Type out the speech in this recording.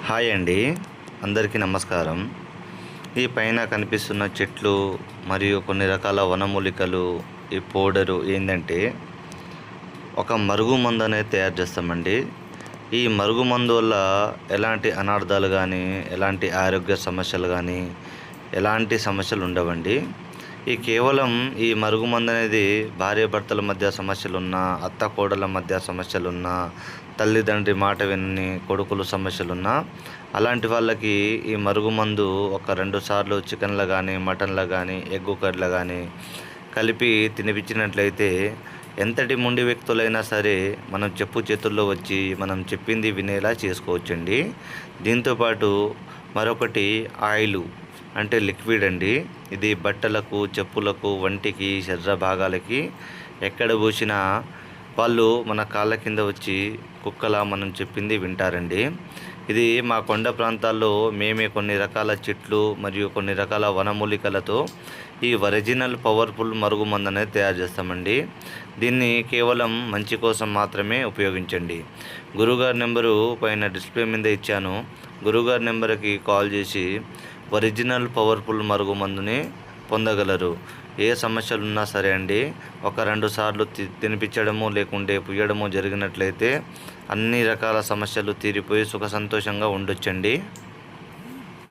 Hi అండి, అందరికీ నమస్కారం. ఈ పైన కనిపిస్తున్న చెట్లు మరియు కొన్ని రకాల వనమూలికలు, ఈ పౌడరు ఏంటంటే ఒక మరుగు మందు అనేది తయారు చేస్తామండి. ఈ మరుగు మందు వల్ల ఎలాంటి అనార్థాలు కానీ, ఎలాంటి ఆరోగ్య సమస్యలు కానీ, ఎలాంటి సమస్యలు ఉండవండి. కేవలం ఈ మరుగు మందు అనేది భార్యాభర్తల మధ్య సమస్యలున్నా, అత్త కోడళ్ళ మధ్య సమస్యలున్నా, తల్లిదండ్రి మాట వినని కొడుకులు సమస్యలున్నా, అలాంటి వాళ్ళకి ఈ మరుగు మందు ఒక 2 సార్లు చికెన్లో కానీ, మటన్లో కానీ, ఎగ్గు కర్రీలో కానీ కలిపి తినిపించినట్లయితే ఎంతటి మొండి వ్యక్తులైనా సరే మనం చెప్పు చేతుల్లో వచ్చి మనం చెప్పింది వినేలా చేసుకోవచ్చండి. దీంతోపాటు మరొకటి ఆయిలు అంటే లిక్విడ్ అండి. ఇది బట్టలకు, చెప్పులకు, వంటికి, శరీర భాగాలకి ఎక్కడ పూసినా వాళ్ళు మన కాళ్ళ కింద వచ్చి కుక్కలా మనం చెప్పింది వింటారండి. ఇది మా కొండ ప్రాంతాల్లో మేమే కొన్ని రకాల చెట్లు మరియు కొన్ని రకాల వనమూలికలతో ఈ ఒరిజినల్ పవర్ఫుల్ మరుగు మందు అనేది తయారు చేస్తామండి. దీన్ని కేవలం మంచి కోసం మాత్రమే ఉపయోగించండి. గురుగారి నెంబరు పైన డిస్ప్లే మీద ఇచ్చాను. గురుగారి నెంబర్కి కాల్ చేసి ఒరిజినల్ పవర్ఫుల్ మరుగు మందుని పొందగలరు. ఏ సమస్యలు ఉన్నా సరే అండి, ఒక 2 సార్లు తినిపించడము లేకుంటే పుయ్యడము జరిగినట్లయితే అన్ని రకాల సమస్యలు తీరిపోయి సుఖ సంతోషంగా ఉండొచ్చండి.